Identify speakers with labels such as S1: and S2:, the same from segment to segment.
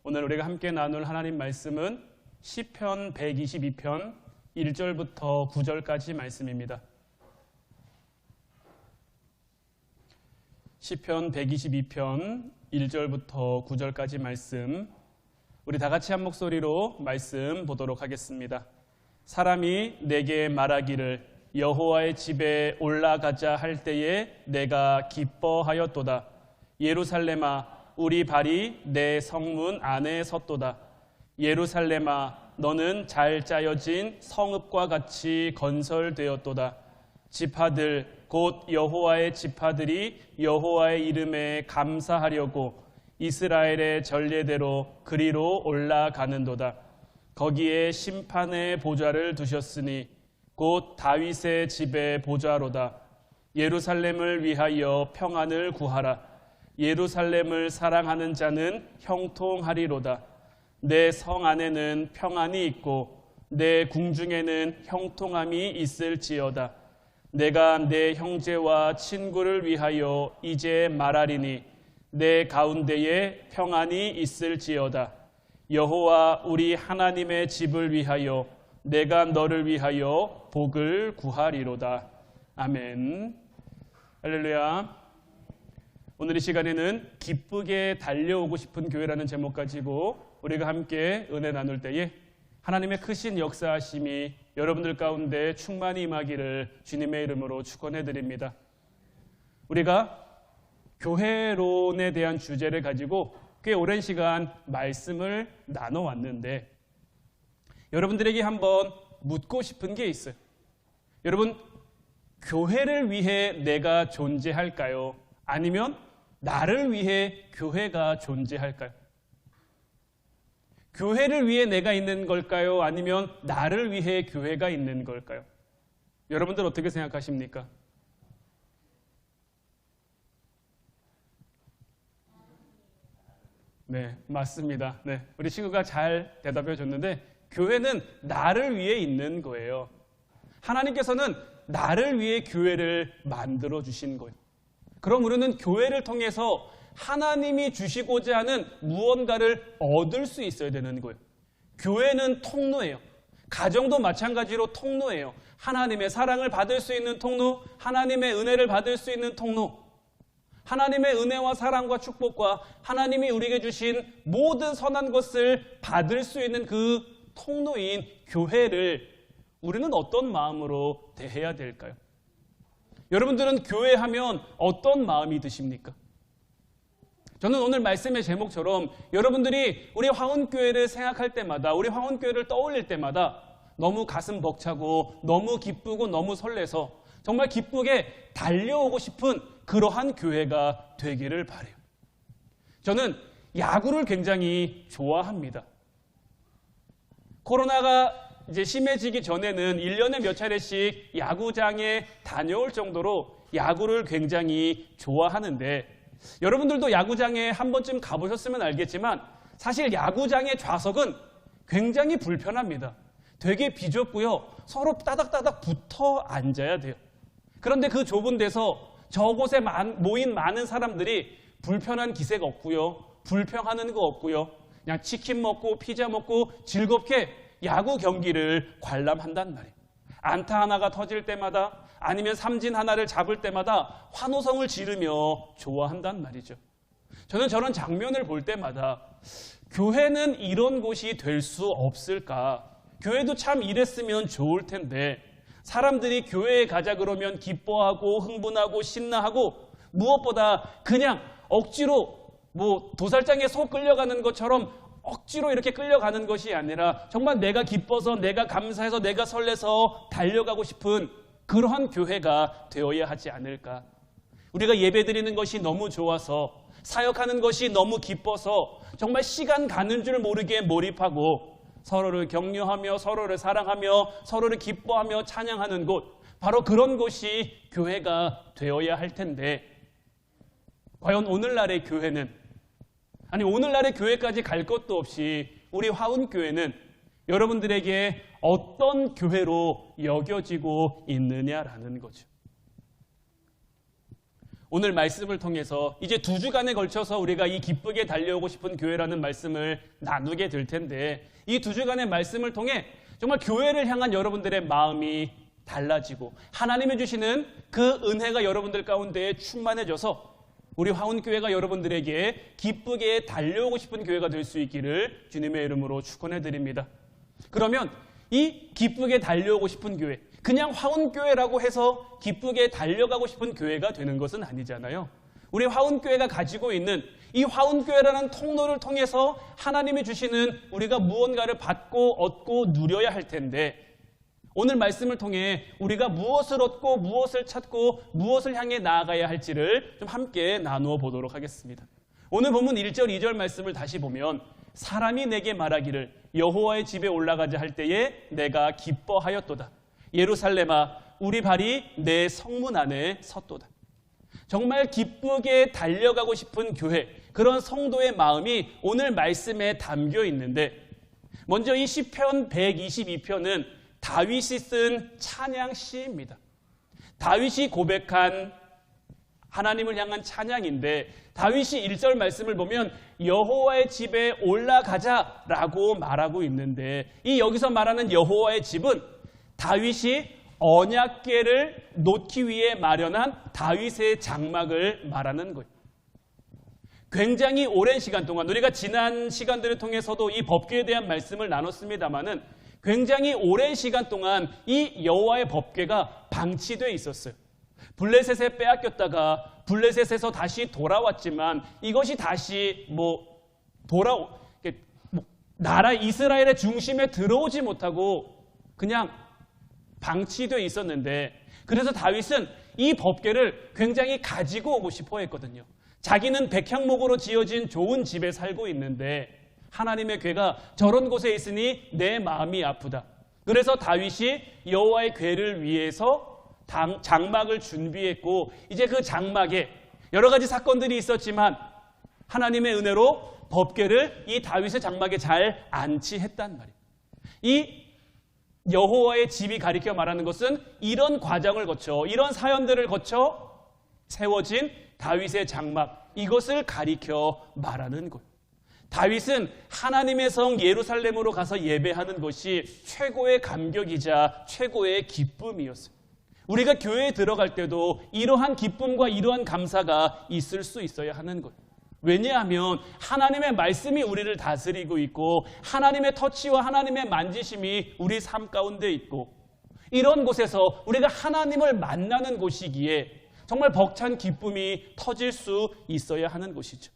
S1: 오늘 우리가 함께 나눌 하나님 말씀은 시편 122편 1절부터 9절까지 말씀입니다. 시편 122편 1절부터 9절까지 말씀, 우리 다 같이 한 목소리로 말씀 보도록 하겠습니다. 사람이 내게 말하기를 여호와의 집에 올라가자 할 때에 내가 기뻐하였도다. 예루살렘아, 우리 발이 내 성문 안에 섰도다. 예루살렘아, 너는 잘 짜여진 성읍과 같이 건설되었도다. 지파들 곧 여호와의 지파들이 여호와의 이름에 감사하려고 이스라엘의 전례대로 그리로 올라가는도다. 거기에 심판의 보좌를 두셨으니 곧 다윗의 집의 보좌로다. 예루살렘을 위하여 평안을 구하라. 예루살렘을 사랑하는 자는 형통하리로다. 내 성 안에는 평안이 있고 내 궁중에는 형통함이 있을지어다. 내가 내 형제와 친구를 위하여 이제 말하리니 내 가운데에 평안이 있을지어다. 여호와 우리 하나님의 집을 위하여 내가 너를 위하여 복을 구하리로다. 아멘. 할렐루야. 오늘 이 시간에는 기쁘게 달려오고 싶은 교회라는 제목 가지고 우리가 함께 은혜 나눌 때에 하나님의 크신 역사하심이 여러분들 가운데 충만히 임하기를 주님의 이름으로 축원해 드립니다. 우리가 교회론에 대한 주제를 가지고 꽤 오랜 시간 말씀을 나눠왔는데 여러분들에게 한번 묻고 싶은 게 있어요. 여러분, 교회를 위해 내가 존재할까요? 아니면 나를 위해 교회가 존재할까요? 교회를 위해 내가 있는 걸까요? 아니면 나를 위해 교회가 있는 걸까요? 여러분들 어떻게 생각하십니까? 네, 맞습니다. 네, 우리 친구가 잘 대답해 줬는데 교회는 나를 위해 있는 거예요. 하나님께서는 나를 위해 교회를 만들어 주신 거예요. 그럼 우리는 교회를 통해서 하나님이 주시고자 하는 무언가를 얻을 수 있어야 되는 거예요. 교회는 통로예요. 가정도 마찬가지로 통로예요. 하나님의 사랑을 받을 수 있는 통로, 하나님의 은혜를 받을 수 있는 통로, 하나님의 은혜와 사랑과 축복과 하나님이 우리에게 주신 모든 선한 것을 받을 수 있는 그 통로인 교회를 우리는 어떤 마음으로 대해야 될까요? 여러분들은 교회하면 어떤 마음이 드십니까? 저는 오늘 말씀의 제목처럼 여러분들이 우리 화훈교회를 생각할 때마다, 우리 화훈교회를 떠올릴 때마다 너무 가슴 벅차고 너무 기쁘고 너무 설레서 정말 기쁘게 달려오고 싶은 그러한 교회가 되기를 바라요. 저는 야구를 굉장히 좋아합니다. 코로나가 이제 심해지기 전에는 1년에 몇 차례씩 야구장에 다녀올 정도로 야구를 굉장히 좋아하는데 여러분들도 야구장에 한 번쯤 가보셨으면 알겠지만 사실 야구장의 좌석은 굉장히 불편합니다. 되게 비좁고요. 서로 따닥따닥 붙어 앉아야 돼요. 그런데 그 좁은 데서 저곳에 모인 많은 사람들이 불편한 기색 없고요. 불평하는 거 없고요. 그냥 치킨 먹고 피자 먹고 즐겁게 야구 경기를 관람한단 말이에요. 안타 하나가 터질 때마다 아니면 삼진 하나를 잡을 때마다 환호성을 지르며 좋아한단 말이죠. 저는 저런 장면을 볼 때마다 교회는 이런 곳이 될 수 없을까? 교회도 참 이랬으면 좋을 텐데 사람들이 교회에 가자 그러면 기뻐하고 흥분하고 신나하고 무엇보다 그냥 억지로 도살장에 소 끌려가는 것처럼 억지로 이렇게 끌려가는 것이 아니라 정말 내가 기뻐서 내가 감사해서 내가 설레서 달려가고 싶은 그러한 교회가 되어야 하지 않을까. 우리가 예배드리는 것이 너무 좋아서 사역하는 것이 너무 기뻐서 정말 시간 가는 줄 모르게 몰입하고 서로를 격려하며 서로를 사랑하며 서로를 기뻐하며 찬양하는 곳, 바로 그런 곳이 교회가 되어야 할 텐데 과연 오늘날의 교회는, 아니 오늘날의 교회까지 갈 것도 없이 우리 화훈교회는 여러분들에게 어떤 교회로 여겨지고 있느냐라는 거죠. 오늘 말씀을 통해서 이제 2주간에 걸쳐서 우리가 이 기쁘게 달려오고 싶은 교회라는 말씀을 나누게 될 텐데, 이 2주간의 말씀을 통해 정말 교회를 향한 여러분들의 마음이 달라지고 하나님이 주시는 그 은혜가 여러분들 가운데에 충만해져서 우리 화운교회가 여러분들에게 기쁘게 달려오고 싶은 교회가 될 수 있기를 주님의 이름으로 축원해 드립니다. 그러면 이 기쁘게 달려오고 싶은 교회, 그냥 화운교회라고 해서 기쁘게 달려가고 싶은 교회가 되는 것은 아니잖아요. 우리 화운교회가 가지고 있는 이 화운교회라는 통로를 통해서 하나님이 주시는 우리가 무언가를 받고 얻고 누려야 할 텐데, 오늘 말씀을 통해 우리가 무엇을 얻고 무엇을 찾고 무엇을 향해 나아가야 할지를 좀 함께 나누어 보도록 하겠습니다. 오늘 본문 1절 2절 말씀을 다시 보면, 사람이 내게 말하기를 여호와의 집에 올라가자 할 때에 내가 기뻐하였도다. 예루살렘아 우리 발이 내 성문 안에 섰도다. 정말 기쁘게 달려가고 싶은 교회, 그런 성도의 마음이 오늘 말씀에 담겨 있는데, 먼저 이 시편 122편은 다윗이 쓴 찬양 시입니다. 다윗이 고백한 하나님을 향한 찬양인데, 다윗이 1절 말씀을 보면 여호와의 집에 올라가자라고 말하고 있는데, 이 여기서 말하는 여호와의 집은 다윗이 언약궤를 놓기 위해 마련한 다윗의 장막을 말하는 거예요. 굉장히 오랜 시간 동안, 우리가 지난 시간들을 통해서도 이 법궤에 대한 말씀을 나눴습니다마는 굉장히 오랜 시간 동안 이 여호와의 법궤가 방치되어 있었어요. 블레셋에 빼앗겼다가 블레셋에서 다시 돌아왔지만 이것이 다시 나라 이스라엘의 중심에 들어오지 못하고 그냥 방치되어 있었는데, 그래서 다윗은 이 법궤를 굉장히 가지고 오고 싶어 했거든요. 자기는 백향목으로 지어진 좋은 집에 살고 있는데 하나님의 궤가 저런 곳에 있으니 내 마음이 아프다. 그래서 다윗이 여호와의 궤를 위해서 장막을 준비했고, 이제 그 장막에 여러 가지 사건들이 있었지만 하나님의 은혜로 법궤를 이 다윗의 장막에 잘 안치했단 말이에요. 이 여호와의 집이 가리켜 말하는 것은 이런 과정을 거쳐, 이런 사연들을 거쳐 세워진 다윗의 장막, 이것을 가리켜 말하는 거예요. 다윗은 하나님의 성 예루살렘으로 가서 예배하는 것이 최고의 감격이자 최고의 기쁨이었어요. 우리가 교회에 들어갈 때도 이러한 기쁨과 이러한 감사가 있을 수 있어야 하는 거예요. 왜냐하면 하나님의 말씀이 우리를 다스리고 있고 하나님의 터치와 하나님의 만지심이 우리 삶 가운데 있고, 이런 곳에서 우리가 하나님을 만나는 곳이기에 정말 벅찬 기쁨이 터질 수 있어야 하는 곳이죠.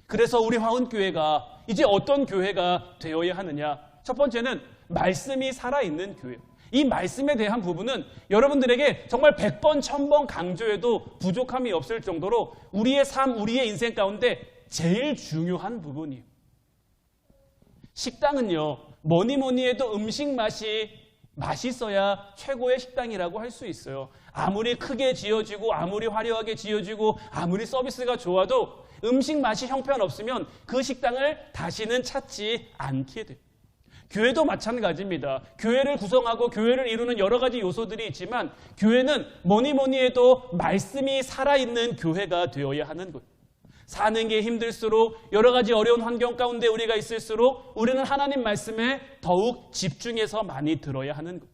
S1: 그래서 우리 화운교회가 이제 어떤 교회가 되어야 하느냐? 첫 번째는 말씀이 살아있는 교회. 이 말씀에 대한 부분은 여러분들에게 정말 100번, 1000번 강조해도 부족함이 없을 정도로 우리의 삶, 우리의 인생 가운데 제일 중요한 부분이에요. 식당은요, 뭐니 해도 음식 맛이 맛있어야 최고의 식당이라고 할 수 있어요. 아무리 크게 지어지고 아무리 화려하게 지어지고 아무리 서비스가 좋아도 음식 맛이 형편없으면 그 식당을 다시는 찾지 않게 돼요. 교회도 마찬가지입니다. 교회를 구성하고 교회를 이루는 여러 가지 요소들이 있지만 교회는 뭐니 해도 말씀이 살아있는 교회가 되어야 하는 거예요. 사는 게 힘들수록, 여러 가지 어려운 환경 가운데 우리가 있을수록 우리는 하나님 말씀에 더욱 집중해서 많이 들어야 하는 거예요.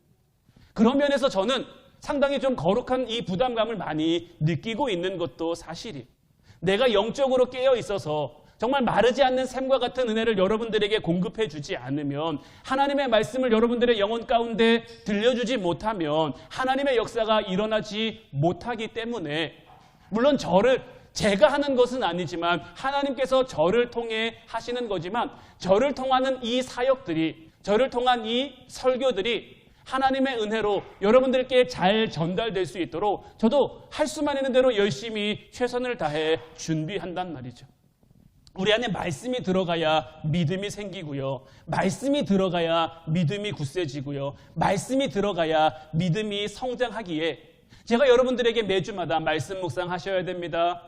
S1: 그런 면에서 저는 상당히 좀 거룩한 이 부담감을 많이 느끼고 있는 것도 사실이에요. 내가 영적으로 깨어 있어서 정말 마르지 않는 샘과 같은 은혜를 여러분들에게 공급해 주지 않으면, 하나님의 말씀을 여러분들의 영혼 가운데 들려주지 못하면 하나님의 역사가 일어나지 못하기 때문에, 물론 제가 하는 것은 아니지만 하나님께서 저를 통해 하시는 거지만, 저를 통하는 이 사역들이, 저를 통한 이 설교들이 하나님의 은혜로 여러분들께 잘 전달될 수 있도록 저도 할 수만 있는 대로 열심히 최선을 다해 준비한단 말이죠. 우리 안에 말씀이 들어가야 믿음이 생기고요. 말씀이 들어가야 믿음이 굳세지고요. 말씀이 들어가야 믿음이 성장하기에 제가 여러분들에게 매주마다 말씀 묵상하셔야 됩니다.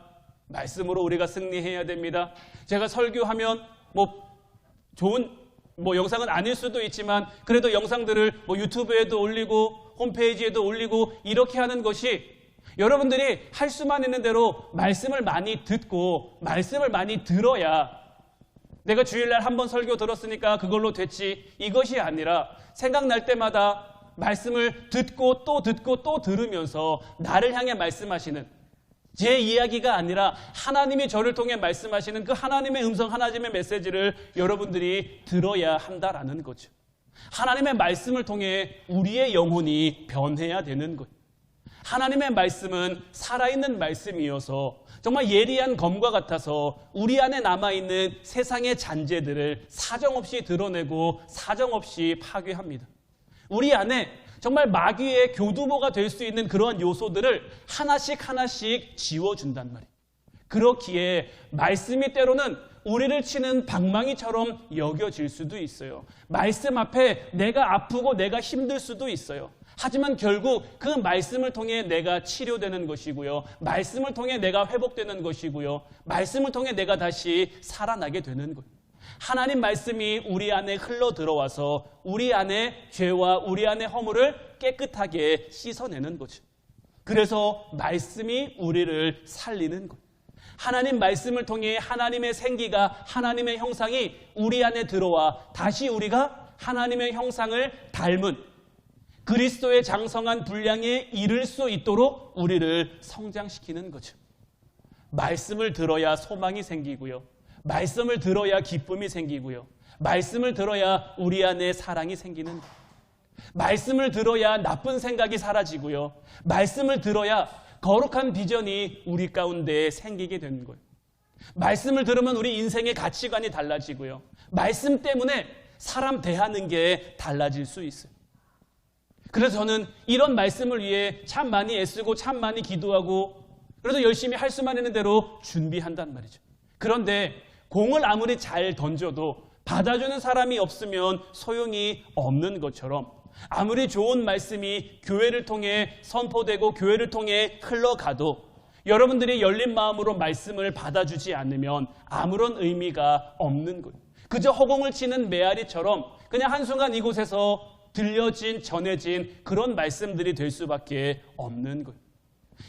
S1: 말씀으로 우리가 승리해야 됩니다. 제가 설교하면 좋은 영상은 아닐 수도 있지만 그래도 영상들을 유튜브에도 올리고 홈페이지에도 올리고 이렇게 하는 것이 여러분들이 할 수만 있는 대로 말씀을 많이 듣고 말씀을 많이 들어야 내가 주일날 한 번 설교 들었으니까 그걸로 됐지, 이것이 아니라 생각날 때마다 말씀을 듣고 또 들으면서 나를 향해 말씀하시는, 제 이야기가 아니라 하나님이 저를 통해 말씀하시는 그 하나님의 음성, 하나님의 메시지를 여러분들이 들어야 한다라는 거죠. 하나님의 말씀을 통해 우리의 영혼이 변해야 되는 거예요. 하나님의 말씀은 살아있는 말씀이어서 정말 예리한 검과 같아서 우리 안에 남아있는 세상의 잔재들을 사정없이 드러내고 사정없이 파괴합니다. 우리 안에 정말 마귀의 교두보가 될 수 있는 그러한 요소들을 하나씩 지워준단 말이에요. 그렇기에 말씀이 때로는 우리를 치는 방망이처럼 여겨질 수도 있어요. 말씀 앞에 내가 아프고 내가 힘들 수도 있어요. 하지만 결국 그 말씀을 통해 내가 치료되는 것이고요. 말씀을 통해 내가 회복되는 것이고요. 말씀을 통해 내가 다시 살아나게 되는 거예요. 하나님 말씀이 우리 안에 흘러 들어와서 우리 안에 죄와 우리 안에 허물을 깨끗하게 씻어내는 거죠. 그래서 말씀이 우리를 살리는 거예요. 하나님 말씀을 통해 하나님의 생기가, 하나님의 형상이 우리 안에 들어와 다시 우리가 하나님의 형상을 닮은 그리스도의 장성한 분량에 이를 수 있도록 우리를 성장시키는 거죠. 말씀을 들어야 소망이 생기고요. 말씀을 들어야 기쁨이 생기고요. 말씀을 들어야 우리 안에 사랑이 생기는 거예요. 말씀을 들어야 나쁜 생각이 사라지고요. 말씀을 들어야 거룩한 비전이 우리 가운데 생기게 되는 거예요. 말씀을 들으면 우리 인생의 가치관이 달라지고요. 말씀 때문에 사람 대하는 게 달라질 수 있어요. 그래서 저는 이런 말씀을 위해 참 많이 애쓰고 참 많이 기도하고 그래도 열심히 할 수만 있는 대로 준비한단 말이죠. 그런데 공을 아무리 잘 던져도 받아주는 사람이 없으면 소용이 없는 것처럼 아무리 좋은 말씀이 교회를 통해 선포되고 교회를 통해 흘러가도 여러분들이 열린 마음으로 말씀을 받아주지 않으면 아무런 의미가 없는 거예요. 그저 허공을 치는 메아리처럼 그냥 한순간 이곳에서 들려진, 전해진 그런 말씀들이 될 수밖에 없는 거예요.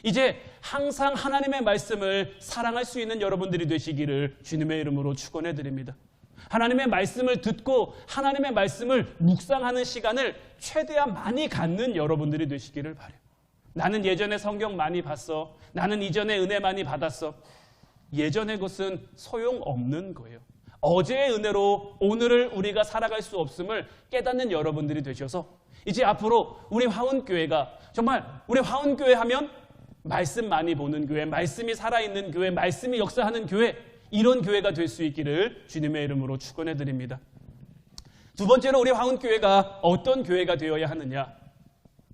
S1: 이제 항상 하나님의 말씀을 사랑할 수 있는 여러분들이 되시기를 주님의 이름으로 축원해 드립니다. 하나님의 말씀을 듣고 하나님의 말씀을 묵상하는 시간을 최대한 많이 갖는 여러분들이 되시기를 바라요. 나는 예전에 성경 많이 봤어. 나는 이전에 은혜 많이 받았어. 예전의 것은 소용없는 거예요. 어제의 은혜로 오늘을 우리가 살아갈 수 없음을 깨닫는 여러분들이 되셔서 이제 앞으로 우리 화운교회가 정말 우리 화운교회 하면 말씀 많이 보는 교회, 말씀이 살아있는 교회, 말씀이 역사하는 교회, 이런 교회가 될 수 있기를 주님의 이름으로 축원해 드립니다. 두 번째로 우리 화운교회가 어떤 교회가 되어야 하느냐?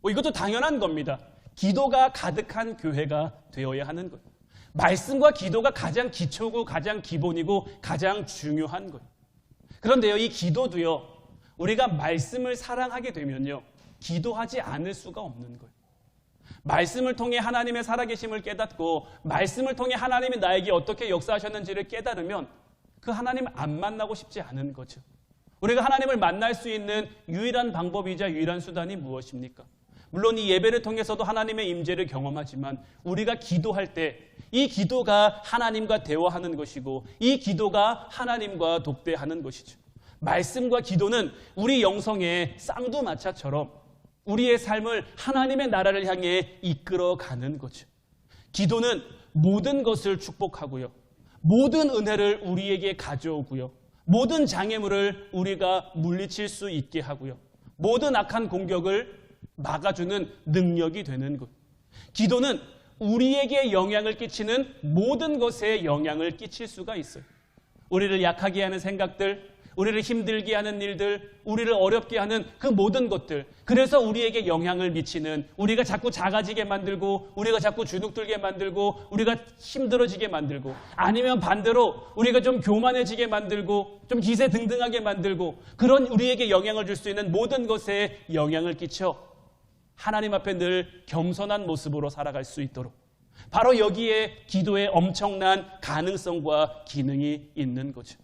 S1: 이것도 당연한 겁니다. 기도가 가득한 교회가 되어야 하는 거예요. 말씀과 기도가 가장 기초고 가장 기본이고 가장 중요한 거예요. 그런데요, 이 기도도요, 우리가 말씀을 사랑하게 되면요, 기도하지 않을 수가 없는 거예요. 말씀을 통해 하나님의 살아계심을 깨닫고 말씀을 통해 하나님이 나에게 어떻게 역사하셨는지를 깨달으면 그 하나님 안 만나고 싶지 않은 거죠. 우리가 하나님을 만날 수 있는 유일한 방법이자 유일한 수단이 무엇입니까? 물론 이 예배를 통해서도 하나님의 임재를 경험하지만 우리가 기도할 때 이 기도가 하나님과 대화하는 것이고 이 기도가 하나님과 독대하는 것이죠. 말씀과 기도는 우리 영성의 쌍두마차처럼 우리의 삶을 하나님의 나라를 향해 이끌어가는 거죠. 기도는 모든 것을 축복하고요. 모든 은혜를 우리에게 가져오고요. 모든 장애물을 우리가 물리칠 수 있게 하고요. 모든 악한 공격을 막아주는 능력이 되는 것. 기도는 우리에게 영향을 끼치는 모든 것에 영향을 끼칠 수가 있어요. 우리를 약하게 하는 생각들, 우리를 힘들게 하는 일들, 우리를 어렵게 하는 그 모든 것들, 그래서 우리에게 영향을 미치는, 우리가 자꾸 작아지게 만들고 우리가 자꾸 주눅들게 만들고 우리가 힘들어지게 만들고 아니면 반대로 우리가 좀 교만해지게 만들고 좀 기세등등하게 만들고 그런 우리에게 영향을 줄 수 있는 모든 것에 영향을 끼쳐 하나님 앞에 늘 겸손한 모습으로 살아갈 수 있도록 바로 여기에 기도의 엄청난 가능성과 기능이 있는 거죠.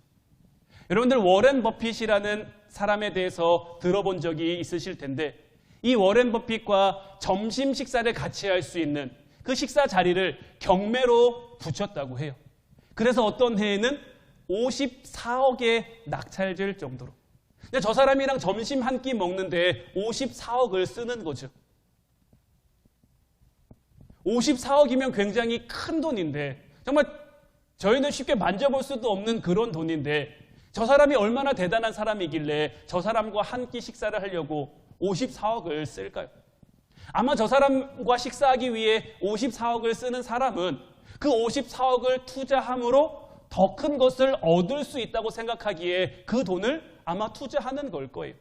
S1: 여러분들 워렌 버핏이라는 사람에 대해서 들어본 적이 있으실 텐데 이 워렌 버핏과 점심 식사를 같이 할 수 있는 그 식사 자리를 경매로 붙였다고 해요. 그래서 어떤 해에는 54억에 낙찰될 정도로. 근데 저 사람이랑 점심 한 끼 먹는데 54억을 쓰는 거죠. 54억이면 굉장히 큰 돈인데, 정말 저희는 쉽게 만져볼 수도 없는 그런 돈인데, 저 사람이 얼마나 대단한 사람이길래 저 사람과 한 끼 식사를 하려고 54억을 쓸까요? 아마 저 사람과 식사하기 위해 54억을 쓰는 사람은 그 54억을 투자함으로 더 큰 것을 얻을 수 있다고 생각하기에 그 돈을 아마 투자하는 걸 거예요.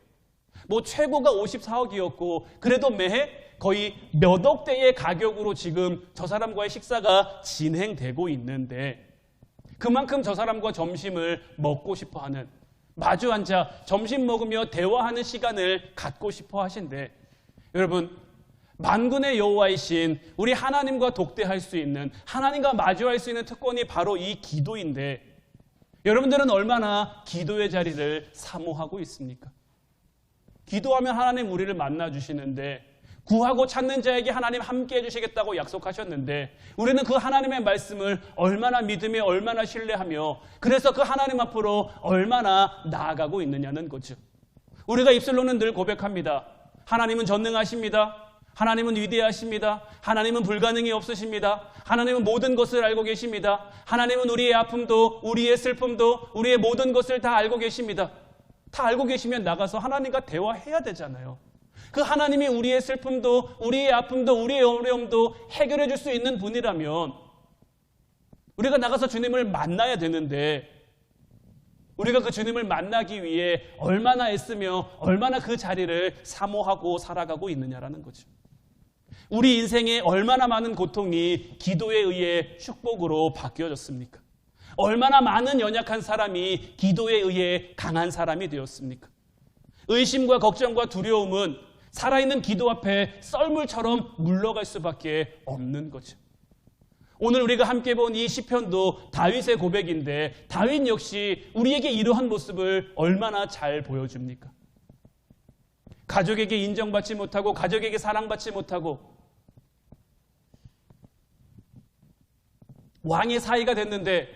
S1: 뭐 최고가 54억이었고 그래도 매해 거의 몇 억대의 가격으로 지금 저 사람과의 식사가 진행되고 있는데, 그만큼 저 사람과 점심을 먹고 싶어 하는, 마주 앉아 점심 먹으며 대화하는 시간을 갖고 싶어 하신데, 여러분, 만군의 여호와이신 우리 하나님과 독대할 수 있는, 하나님과 마주할 수 있는 특권이 바로 이 기도인데, 여러분들은 얼마나 기도의 자리를 사모하고 있습니까? 기도하면 하나님 우리를 만나주시는데, 구하고 찾는 자에게 하나님 함께 해주시겠다고 약속하셨는데, 우리는 그 하나님의 말씀을 얼마나 믿으며 얼마나 신뢰하며, 그래서 그 하나님 앞으로 얼마나 나아가고 있느냐는 거죠. 우리가 입술로는 늘 고백합니다. 하나님은 전능하십니다. 하나님은 위대하십니다. 하나님은 불가능이 없으십니다. 하나님은 모든 것을 알고 계십니다. 하나님은 우리의 아픔도 우리의 슬픔도 우리의 모든 것을 다 알고 계십니다. 다 알고 계시면 나가서 하나님과 대화해야 되잖아요. 그 하나님이 우리의 슬픔도 우리의 아픔도 우리의 어려움도 해결해 줄 수 있는 분이라면 우리가 나가서 주님을 만나야 되는데, 우리가 그 주님을 만나기 위해 얼마나 애쓰며 얼마나 그 자리를 사모하고 살아가고 있느냐라는 거죠. 우리 인생에 얼마나 많은 고통이 기도에 의해 축복으로 바뀌어졌습니까? 얼마나 많은 연약한 사람이 기도에 의해 강한 사람이 되었습니까? 의심과 걱정과 두려움은 살아있는 기도 앞에 썰물처럼 물러갈 수밖에 없는 거죠. 오늘 우리가 함께 본 이 시편도 다윗의 고백인데, 다윗 역시 우리에게 이러한 모습을 얼마나 잘 보여줍니까? 가족에게 인정받지 못하고 가족에게 사랑받지 못하고 왕의 사위가 됐는데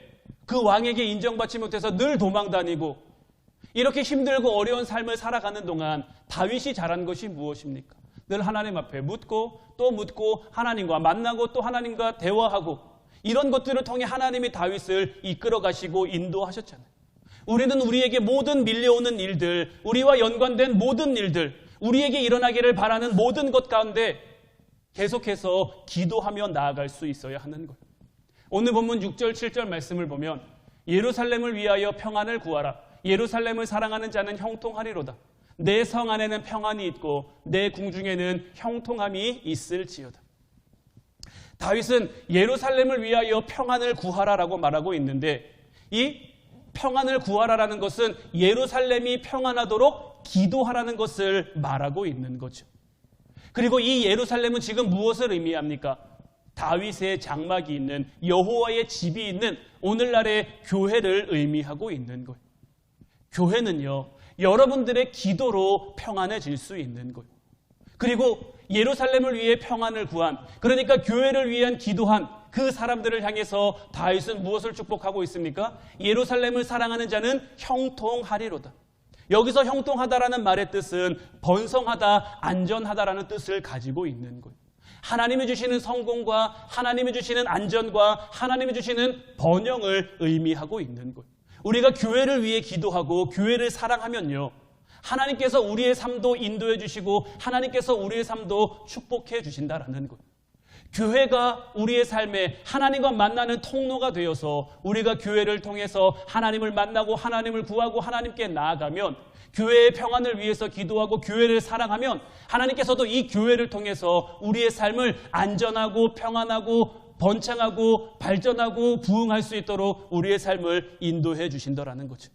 S1: 그 왕에게 인정받지 못해서 늘 도망다니고 이렇게 힘들고 어려운 삶을 살아가는 동안 다윗이 잘한 것이 무엇입니까? 늘 하나님 앞에 묻고 또 묻고 하나님과 만나고 또 하나님과 대화하고, 이런 것들을 통해 하나님이 다윗을 이끌어 가시고 인도하셨잖아요. 우리는 우리에게 모든 밀려오는 일들, 우리와 연관된 모든 일들, 우리에게 일어나기를 바라는 모든 것 가운데 계속해서 기도하며 나아갈 수 있어야 하는 거예요. 오늘 본문 6절 7절 말씀을 보면 예루살렘을 위하여 평안을 구하라. 예루살렘을 사랑하는 자는 형통하리로다. 내 성 안에는 평안이 있고 내 궁중에는 형통함이 있을지어다. 다윗은 예루살렘을 위하여 평안을 구하라라고 말하고 있는데, 이 평안을 구하라라는 것은 예루살렘이 평안하도록 기도하라는 것을 말하고 있는 거죠. 그리고 이 예루살렘은 지금 무엇을 의미합니까? 다윗의 장막이 있는, 여호와의 집이 있는 오늘날의 교회를 의미하고 있는 거예요. 교회는요, 여러분들의 기도로 평안해질 수 있는 거예요. 그리고 예루살렘을 위해 평안을 구한, 그러니까 교회를 위한 기도한 그 사람들을 향해서 다윗은 무엇을 축복하고 있습니까? 예루살렘을 사랑하는 자는 형통하리로다. 여기서 형통하다라는 말의 뜻은 번성하다, 안전하다라는 뜻을 가지고 있는 거예요. 하나님이 주시는 성공과 하나님이 주시는 안전과 하나님이 주시는 번영을 의미하고 있는 거예요. 우리가 교회를 위해 기도하고 교회를 사랑하면요, 하나님께서 우리의 삶도 인도해 주시고 하나님께서 우리의 삶도 축복해 주신다라는 거예요. 교회가 우리의 삶에 하나님과 만나는 통로가 되어서 우리가 교회를 통해서 하나님을 만나고 하나님을 구하고 하나님께 나아가면, 교회의 평안을 위해서 기도하고 교회를 사랑하면 하나님께서도 이 교회를 통해서 우리의 삶을 안전하고 평안하고 번창하고 발전하고 부흥할 수 있도록 우리의 삶을 인도해 주신다라는 거죠.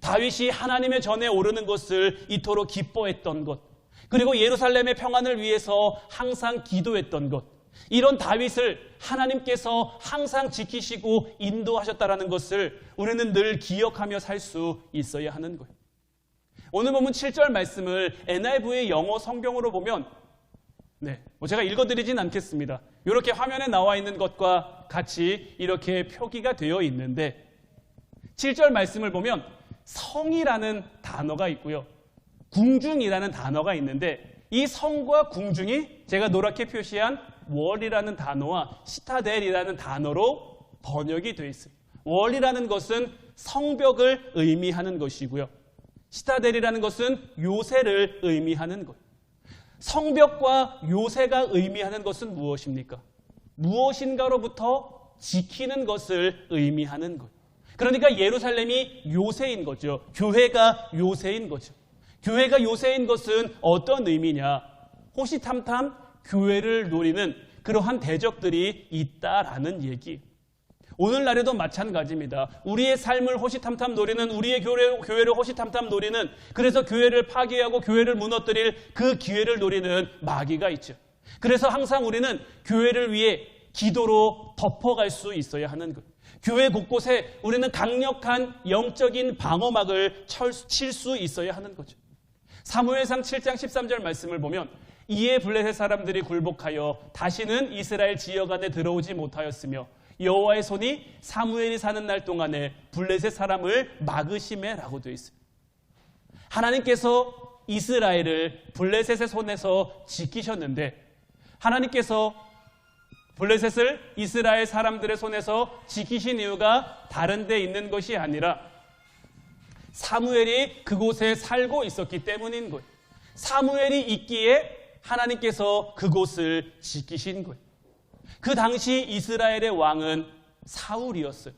S1: 다윗이 하나님의 전에 오르는 것을 이토록 기뻐했던 것, 그리고 예루살렘의 평안을 위해서 항상 기도했던 것, 이런 다윗을 하나님께서 항상 지키시고 인도하셨다라는 것을 우리는 늘 기억하며 살 수 있어야 하는 거예요. 오늘 보면 7절 말씀을 NIV의 영어 성경으로 보면, 제가 읽어드리진 않겠습니다. 이렇게 화면에 나와 있는 것과 같이 이렇게 표기가 되어 있는데 7절 말씀을 보면 성이라는 단어가 있고요. 궁중이라는 단어가 있는데 이 성과 궁중이 제가 노랗게 표시한 월이라는 단어와 시타델이라는 단어로 번역이 되어 있어요. 월이라는 것은 성벽을 의미하는 것이고요. 시타델이라는 것은 요새를 의미하는 것. 성벽과 요새가 의미하는 것은 무엇입니까? 무엇인가로부터 지키는 것을 의미하는 것. 그러니까 예루살렘이 요새인 거죠. 교회가 요새인 거죠. 교회가 요새인 것은 어떤 의미냐? 호시탐탐 교회를 노리는 그러한 대적들이 있다라는 얘기. 오늘날에도 마찬가지입니다. 우리의 삶을 호시탐탐 노리는, 우리의 교회를 호시탐탐 노리는, 그래서 교회를 파괴하고 교회를 무너뜨릴 그 기회를 노리는 마귀가 있죠. 그래서 항상 우리는 교회를 위해 기도로 덮어갈 수 있어야 하는 것. 교회 곳곳에 우리는 강력한 영적인 방어막을 칠 수 있어야 하는 거죠. 사무엘상 7장 13절 말씀을 보면 이에 블레셋 사람들이 굴복하여 다시는 이스라엘 지역 안에 들어오지 못하였으며 여호와의 손이 사무엘이 사는 날 동안에 블레셋 사람을 막으시매라고 되어 있습니다. 하나님께서 이스라엘을 블레셋의 손에서 지키셨는데 하나님께서 블레셋을 이스라엘 사람들의 손에서 지키신 이유가 다른 데 있는 것이 아니라 사무엘이 그곳에 살고 있었기 때문인 거예요. 사무엘이 있기에 하나님께서 그곳을 지키신 거예요. 그 당시 이스라엘의 왕은 사울이었어요.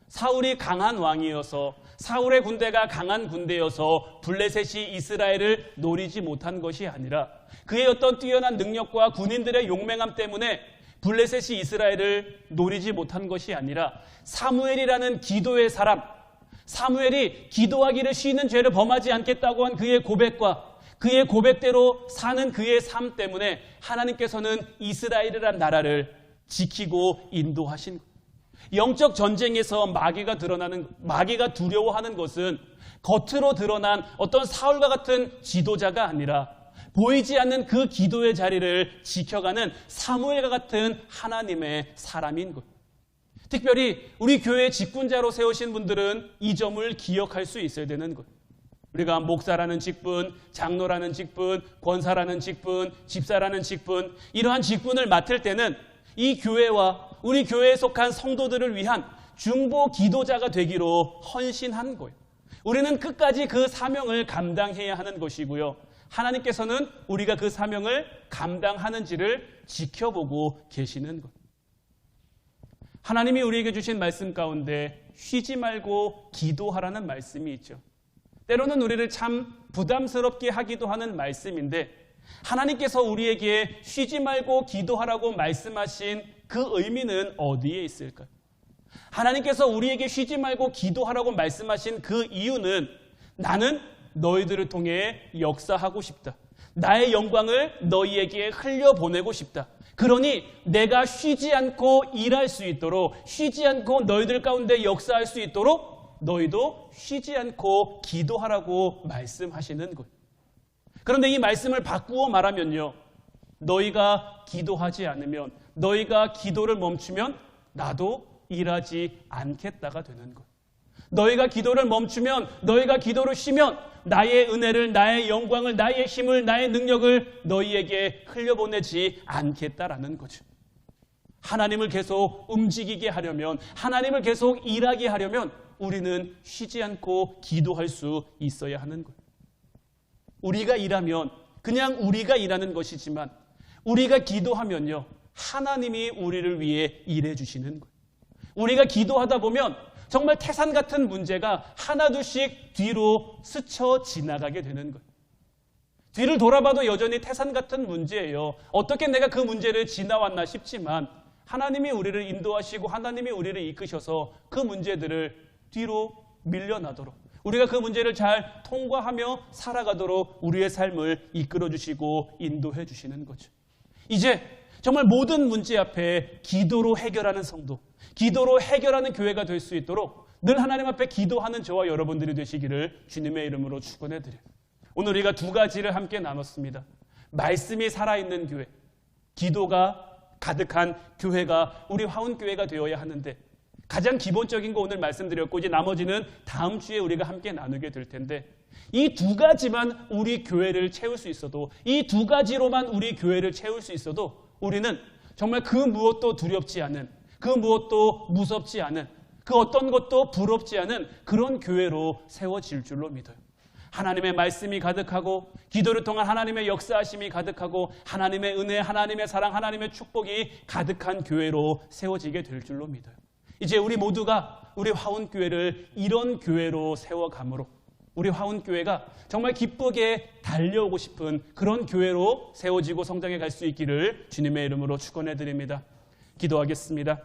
S1: 사울이 강한 왕이어서 사울의 군대가 강한 군대여서 블레셋이 이스라엘을 노리지 못한 것이 아니라 그의 어떤 뛰어난 능력과 군인들의 용맹함 때문에 블레셋이 이스라엘을 노리지 못한 것이 아니라 사무엘이라는 기도의 사람, 사무엘이 기도하기를 쉬는 죄를 범하지 않겠다고 한 그의 고백과 그의 고백대로 사는 그의 삶 때문에 하나님께서는 이스라엘이라는 나라를 지키고 인도하신 것. 영적 전쟁에서 마귀가 두려워하는 것은 겉으로 드러난 어떤 사울과 같은 지도자가 아니라 보이지 않는 그 기도의 자리를 지켜가는 사무엘과 같은 하나님의 사람인 것. 특별히 우리 교회 직분자로 세우신 분들은 이 점을 기억할 수 있어야 되는 것. 우리가 목사라는 직분, 장로라는 직분, 권사라는 직분, 집사라는 직분, 이러한 직분을 맡을 때는 이 교회와 우리 교회에 속한 성도들을 위한 중보 기도자가 되기로 헌신한 거예요. 우리는 끝까지 그 사명을 감당해야 하는 것이고요. 하나님께서는 우리가 그 사명을 감당하는지를 지켜보고 계시는 것. 하나님이 우리에게 주신 말씀 가운데 쉬지 말고 기도하라는 말씀이 있죠. 때로는 우리를 참 부담스럽게 하기도 하는 말씀인데 하나님께서 우리에게 쉬지 말고 기도하라고 말씀하신 그 의미는 어디에 있을까요? 하나님께서 우리에게 쉬지 말고 기도하라고 말씀하신 그 이유는 나는 너희들을 통해 역사하고 싶다. 나의 영광을 너희에게 흘려보내고 싶다. 그러니 내가 쉬지 않고 일할 수 있도록, 쉬지 않고 너희들 가운데 역사할 수 있도록 너희도 쉬지 않고 기도하라고 말씀하시는 것. 그런데 이 말씀을 바꾸어 말하면요, 너희가 기도하지 않으면, 너희가 기도를 멈추면 나도 일하지 않겠다가 되는 것. 너희가 기도를 멈추면, 너희가 기도를 쉬면 나의 은혜를, 나의 영광을, 나의 힘을, 나의 능력을 너희에게 흘려보내지 않겠다라는 거죠. 하나님을 계속 움직이게 하려면, 하나님을 계속 일하게 하려면 우리는 쉬지 않고 기도할 수 있어야 하는 거예요. 우리가 일하면 그냥 우리가 일하는 것이지만 우리가 기도하면요, 하나님이 우리를 위해 일해 주시는 거예요. 우리가 기도하다 보면 정말 태산 같은 문제가 하나둘씩 뒤로 스쳐 지나가게 되는 거예요. 뒤를 돌아봐도 여전히 태산 같은 문제예요. 어떻게 내가 그 문제를 지나왔나 싶지만 하나님이 우리를 인도하시고 하나님이 우리를 이끄셔서 그 문제들을 뒤로 밀려나도록, 우리가 그 문제를 잘 통과하며 살아가도록 우리의 삶을 이끌어 주시고 인도해 주시는 거죠. 이제 정말 모든 문제 앞에 기도로 해결하는 성도, 기도로 해결하는 교회가 될 수 있도록 늘 하나님 앞에 기도하는 저와 여러분들이 되시기를 주님의 이름으로 축원해드려요. 오늘 우리가 두 가지를 함께 나눴습니다. 말씀이 살아있는 교회, 기도가 가득한 교회가 우리 화운교회가 되어야 하는데 가장 기본적인 거 오늘 말씀드렸고 이제 나머지는 다음 주에 우리가 함께 나누게 될 텐데 이 두 가지만 우리 교회를 채울 수 있어도 이 두 가지로만 우리 교회를 채울 수 있어도 우리는 정말 그 무엇도 두렵지 않은 그 무엇도 무섭지 않은 그 어떤 것도 부럽지 않은 그런 교회로 세워질 줄로 믿어요. 하나님의 말씀이 가득하고 기도를 통한 하나님의 역사하심이 가득하고 하나님의 은혜, 하나님의 사랑, 하나님의 축복이 가득한 교회로 세워지게 될 줄로 믿어요. 이제 우리 모두가 우리 화운교회를 이런 교회로 세워감으로 우리 화운교회가 정말 기쁘게 달려오고 싶은 그런 교회로 세워지고 성장해 갈 수 있기를 주님의 이름으로 축원해 드립니다. 기도하겠습니다.